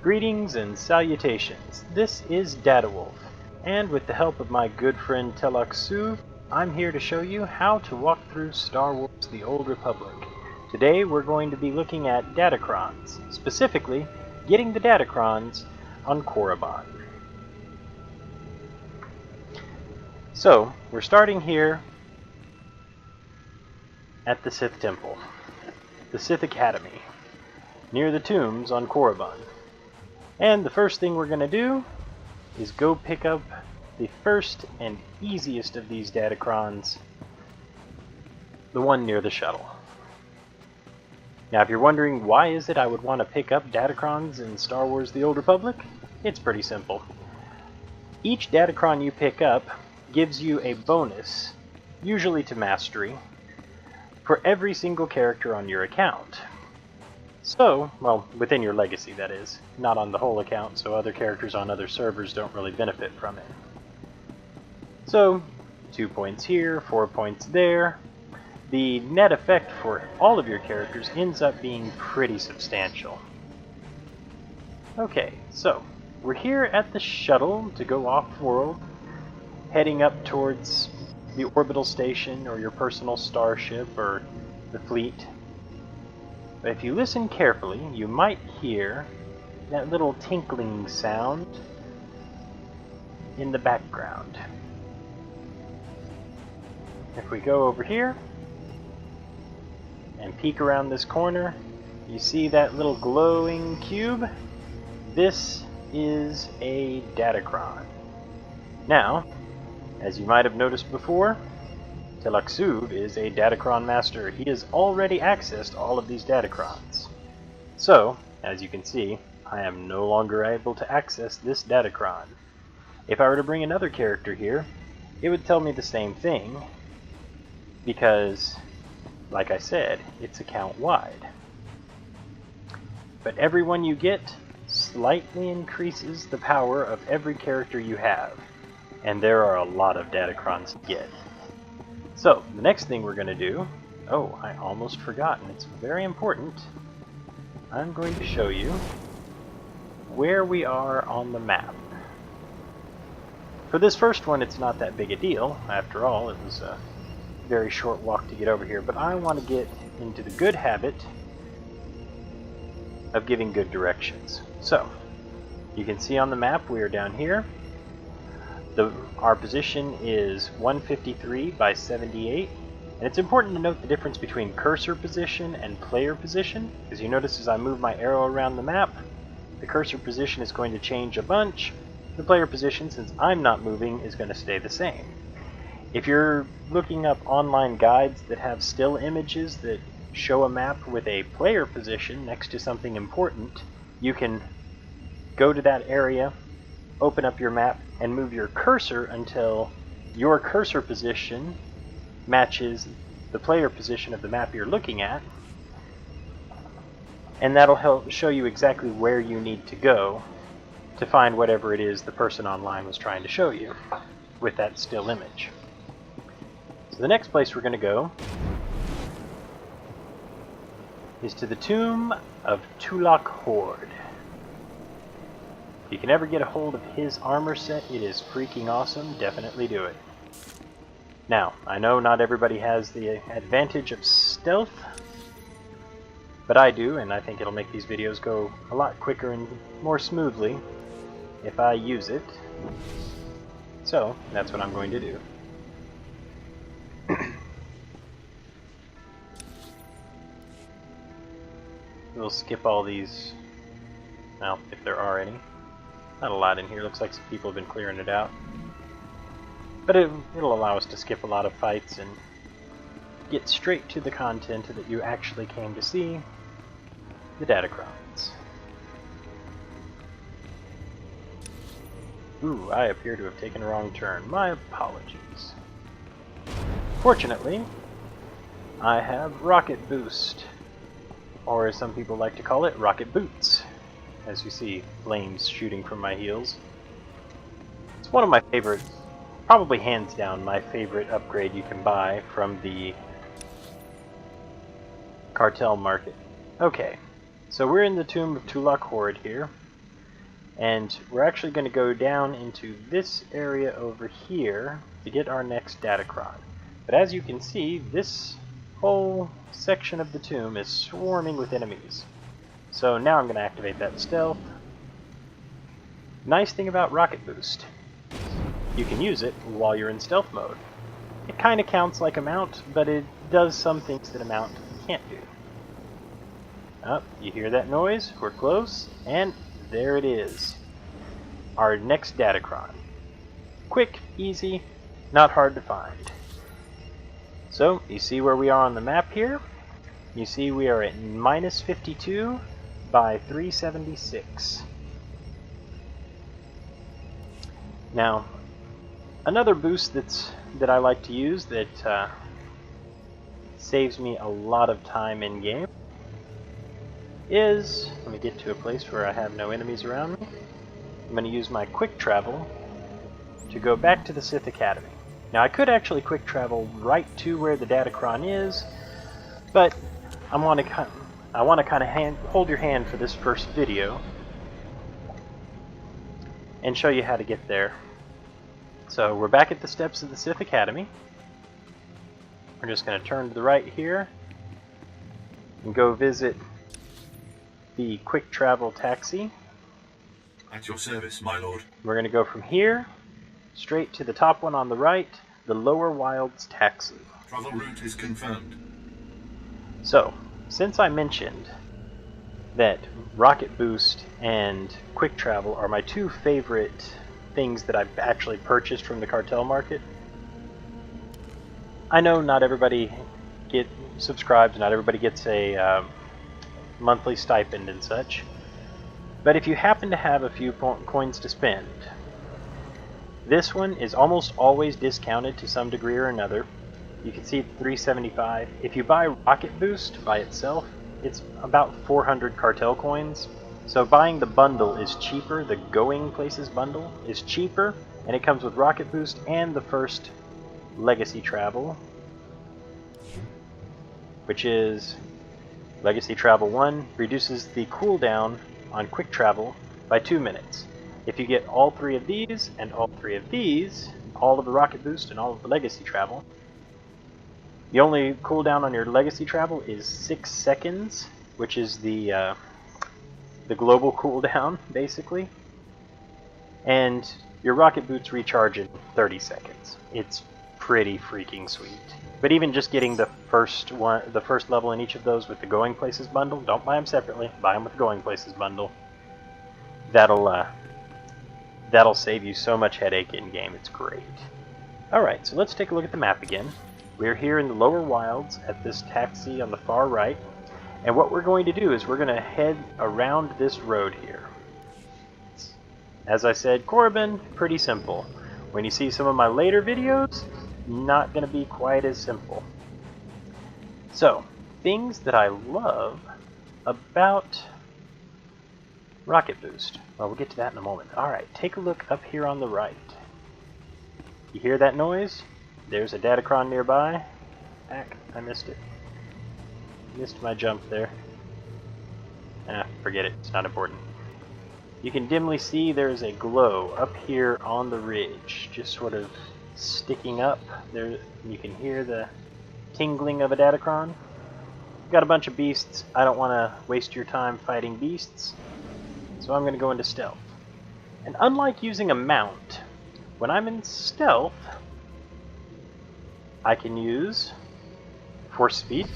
Greetings and salutations. This is DataWolf, and with the help of my good friend Telaksu, I'm here to show you how to walk through Star Wars The Old Republic. Today we're going to be looking at Datacrons, specifically getting the Datacrons on Korriban. So, we're starting here at the Sith Temple, the Sith Academy, near the tombs on Korriban. And the first thing we're going to do is go pick up the first and easiest of these Datacrons, the one near the shuttle. Now if you're wondering why is it I would want to pick up Datacrons in Star Wars The Old Republic, it's pretty simple. Each Datacron you pick up gives you a bonus, usually to mastery, for every single character on your account. So, well, within your legacy that is, not on the whole account, so other characters on other servers don't really benefit from it. So, 2 points here, 4 points there. The net effect for all of your characters ends up being pretty substantial. Okay, so, we're here at the shuttle to go off-world, heading up towards the orbital station or your personal starship or the fleet. But if you listen carefully, you might hear that little tinkling sound in the background. If we go over here and peek around this corner, you see that little glowing cube? This is a Datacron. Now, as you might have noticed before, Telaksu is a Datacron master. He has already accessed all of these Datacrons. So, as you can see, I am no longer able to access this Datacron. If I were to bring another character here, it would tell me the same thing, because, like I said, it's account-wide. But every one you get slightly increases the power of every character you have, and there are a lot of Datacrons to get. So, the next thing we're going to do, oh, I almost forgot, and it's very important, I'm going to show you where we are on the map. For this first one, it's not that big a deal. After all, it was a very short walk to get over here, but I want to get into the good habit of giving good directions. So, you can see on the map we are down here. Our position is 153 by 78, and it's important to note the difference between cursor position and player position, because you notice as I move my arrow around the map, the cursor position is going to change a bunch. The player position, since I'm not moving, is going to stay the same. If you're looking up online guides that have still images that show a map with a player position next to something important, you can go to that area, open up your map, and move your cursor until your cursor position matches the player position of the map you're looking at, and that'll help show you exactly where you need to go to find whatever it is the person online was trying to show you with that still image. So the next place we're going to go is to the tomb of Tulak Horde. If you can ever get a hold of his armor set, it is freaking awesome. Definitely do it. Now, I know not everybody has the advantage of stealth, but I do, and I think it'll make these videos go a lot quicker and more smoothly if I use it. So, that's what I'm going to do. We'll skip all these, well, if there are any. Not a lot in here. Looks like some people have been clearing it out. But it'll allow us to skip a lot of fights and get straight to the content that you actually came to see, the Datacrons. Ooh, I appear to have taken a wrong turn. My apologies. Fortunately, I have Rocket Boost, or as some people like to call it, Rocket Boots. As you see, flames shooting from my heels. It's one of my favorite, probably hands down my favorite upgrade you can buy from the Cartel market. Okay, so we're in the tomb of Tulak Horde here. And we're actually going to go down into this area over here to get our next Datacron. But as you can see, this whole section of the tomb is swarming with enemies. So now I'm going to activate that stealth. Nice thing about Rocket Boost, you can use it while you're in stealth mode. It kind of counts like a mount, but it does some things that a mount can't do. Oh, you hear that noise? We're close, and there it is. Our next Datacron. Quick, easy, not hard to find. So, you see where we are on the map here? You see we are at minus 52 by 376. Now, another boost that I like to use that saves me a lot of time in game is, let me get to a place where I have no enemies around me. I'm going to use my quick travel to go back to the Sith Academy. Now I could actually quick travel right to where the Datacron is, but I want to kind of hold your hand for this first video and show you how to get there. So we're back at the steps of the Sith Academy. We're just going to turn to the right here and go visit the quick travel taxi. At your service, my lord. We're going to go from here straight to the top one on the right, the Lower Wilds taxi. Travel route is confirmed. So, since I mentioned that Rocket Boost and Quick Travel are my two favorite things that I've actually purchased from the Cartel market, I know not everybody subscribes, not everybody gets a monthly stipend and such, but if you happen to have a few coins to spend, this one is almost always discounted to some degree or another. You can see it's $3.75. If you buy Rocket Boost by itself, it's about 400 Cartel coins. So buying the bundle is cheaper. The Going Places bundle is cheaper, and it comes with Rocket Boost and the first Legacy Travel, which is Legacy Travel 1, reduces the cooldown on Quick Travel by 2 minutes. If you get all three of these and all three of these, all of the Rocket Boost and all of the Legacy Travel, the only cooldown on your Legacy Travel is 6 seconds, which is the global cooldown, basically. And your Rocket Boots recharge in 30 seconds. It's pretty freaking sweet. But even just getting the first level in each of those with the Going Places bundle, don't buy them separately, buy them with the Going Places bundle. That'll save you so much headache in game. It's great. Alright, so let's take a look at the map again. We're here in the Lower Wilds at this taxi on the far right, and what we're going to do is we're going to head around this road here. As I said, Korriban, pretty simple. When you see some of my later videos, not going to be quite as simple. So, things that I love about Rocket Boost. Well, we'll get to that in a moment. Alright, take a look up here on the right. You hear that noise? There's a Datacron nearby. Heck, I missed it. Missed my jump there. Forget it. It's not important. You can dimly see there's a glow up here on the ridge, just sort of sticking up. There, you can hear the tingling of a Datacron. Got a bunch of beasts. I don't want to waste your time fighting beasts, so I'm going to go into stealth. And unlike using a mount, when I'm in stealth, I can use Force Speed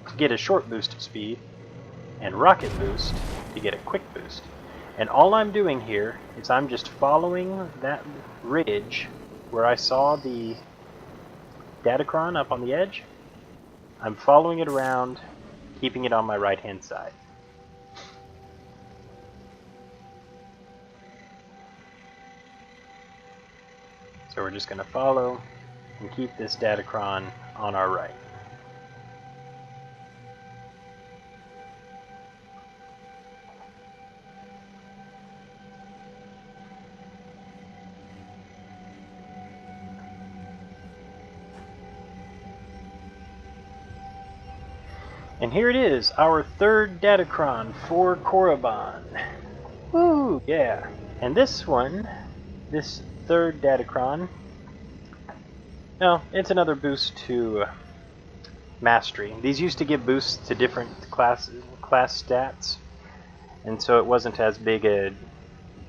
to get a short boost of speed, and Rocket Boost to get a quick boost. And all I'm doing here is I'm just following that ridge where I saw the Datacron up on the edge. I'm following it around, keeping it on my right hand side. So we're just going to follow and keep this Datacron on our right. And here it is, our third Datacron for Korriban. Woo, yeah. And this one, this third Datacron, no, it's another boost to mastery. These used to give boosts to different class stats, and so it wasn't as big a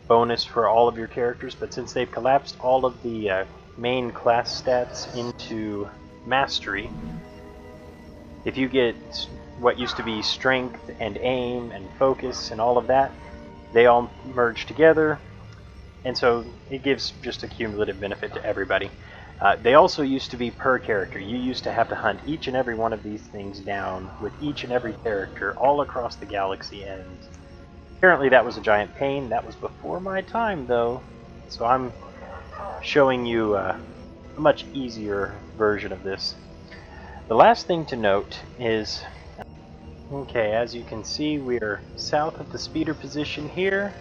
bonus for all of your characters, but since they've collapsed all of the main class stats into mastery, if you get what used to be strength and aim and focus and all of that, they all merge together, and so it gives just a cumulative benefit to everybody. They also used to be per character. You used to have to hunt each and every one of these things down with each and every character all across the galaxy, and apparently that was a giant pain. That was before my time, though, so I'm showing you a much easier version of this. The last thing to note is, okay, as you can see, we're south of the speeder position here,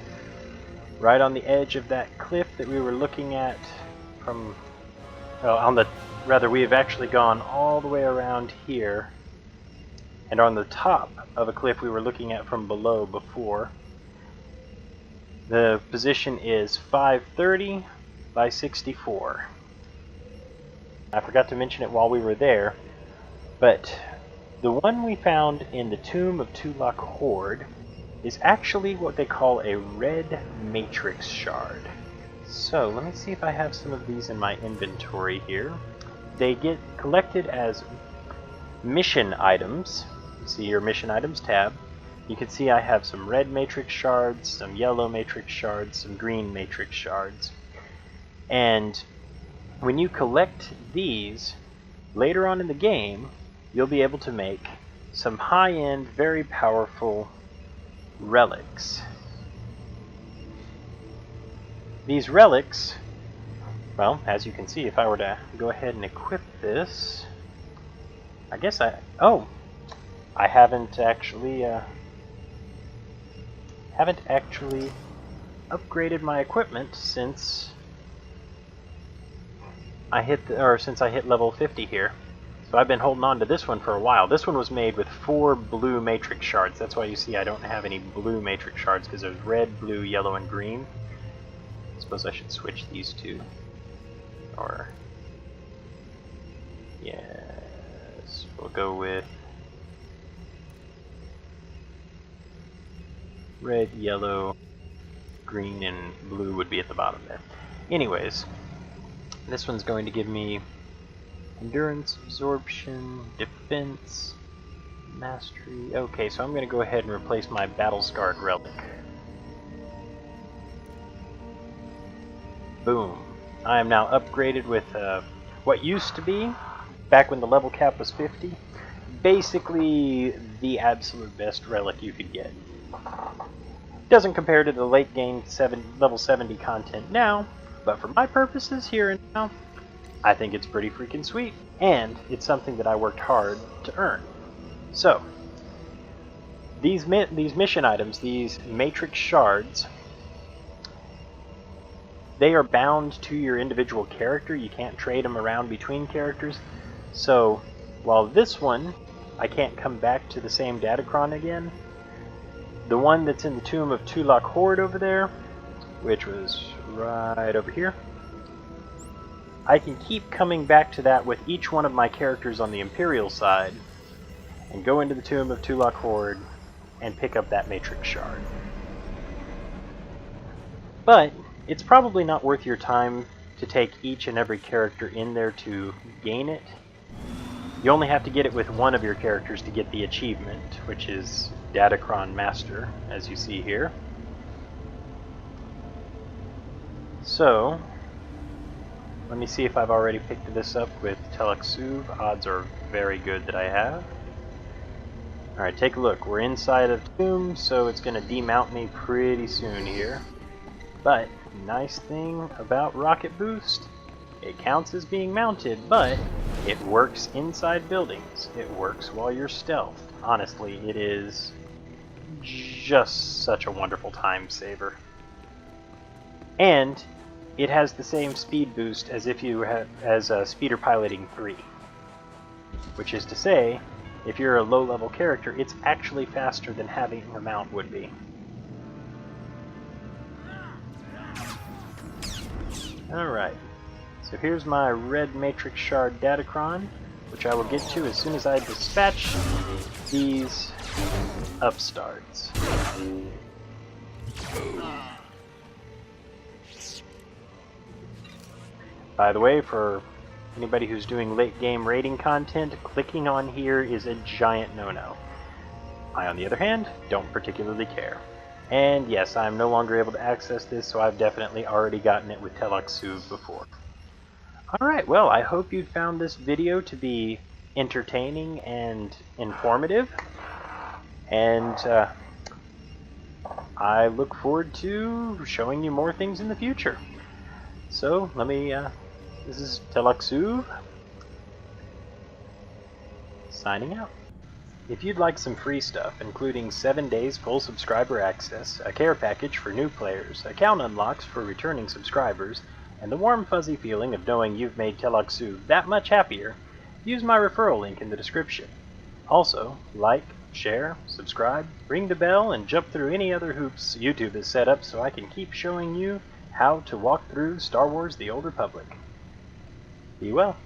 right on the edge of that cliff that we were looking at from, well, we have actually gone all the way around here, and on the top of a cliff we were looking at from below before. The position is 530 by 64. I forgot to mention it while we were there, but the one we found in the Tomb of Tulak Horde is actually what they call a red matrix shard. So let me see if I have some of these in my inventory here. They get collected as mission items. You see your mission items tab. You can see I have some red matrix shards, some yellow matrix shards, some green matrix shards. And when you collect these, later on in the game, you'll be able to make some high-end, very powerful relics. These relics, well, as you can see, if I were to go ahead and equip this, I guess I haven't actually upgraded my equipment since I hit level 50 here. So I've been holding on to this one for a while. This one was made with 4 blue matrix shards. That's why you see I don't have any blue matrix shards, because there's red, blue, yellow, and green. I suppose I should switch these two. Or, yes, we'll go with red, yellow, green, and blue would be at the bottom there. Anyways, this one's going to give me endurance, absorption, defense, mastery. Okay, so I'm going to go ahead and replace my battle-scarred relic. Boom. I am now upgraded with what used to be, back when the level cap was 50, basically the absolute best relic you could get. Doesn't compare to the late game level 70 content now, but for my purposes here and now, I think it's pretty freaking sweet, and it's something that I worked hard to earn. So, these mission items, these matrix shards, they are bound to your individual character. You can't trade them around between characters. So, while this one, I can't come back to the same Datacron again, the one that's in the Tomb of Tulak Horde over there, which was right over here, I can keep coming back to that with each one of my characters on the Imperial side, and go into the Tomb of Tulak Horde and pick up that matrix shard. But it's probably not worth your time to take each and every character in there to gain it. You only have to get it with one of your characters to get the achievement, which is Datacron Master, as you see here. So, let me see if I've already picked this up with Telexuv. Odds are very good that I have. Alright, take a look. We're inside of the tomb, so it's going to demount me pretty soon here. But, nice thing about Rocket Boost, it counts as being mounted, but it works inside buildings. It works while you're stealth. Honestly, it is just such a wonderful time saver. And it has the same speed boost as if you had Speeder Piloting 3. Which is to say, if you're a low-level character, it's actually faster than having a mount would be. Alright, so here's my red matrix shard Datacron, which I will get to as soon as I dispatch these upstarts. By the way, for anybody who's doing late game raiding content, clicking on here is a giant no-no. I, on the other hand, don't particularly care. And yes, I'm no longer able to access this, so I've definitely already gotten it with SWtOR before. Alright, well, I hope you found this video to be entertaining and informative. And I look forward to showing you more things in the future. So, let me, this is SWtOR signing out. If you'd like some free stuff, including 7 days full subscriber access, a care package for new players, account unlocks for returning subscribers, and the warm fuzzy feeling of knowing you've made SWtOR that much happier, use my referral link in the description. Also, like, share, subscribe, ring the bell, and jump through any other hoops YouTube has set up so I can keep showing you how to walk through Star Wars: The Old Republic. Be well.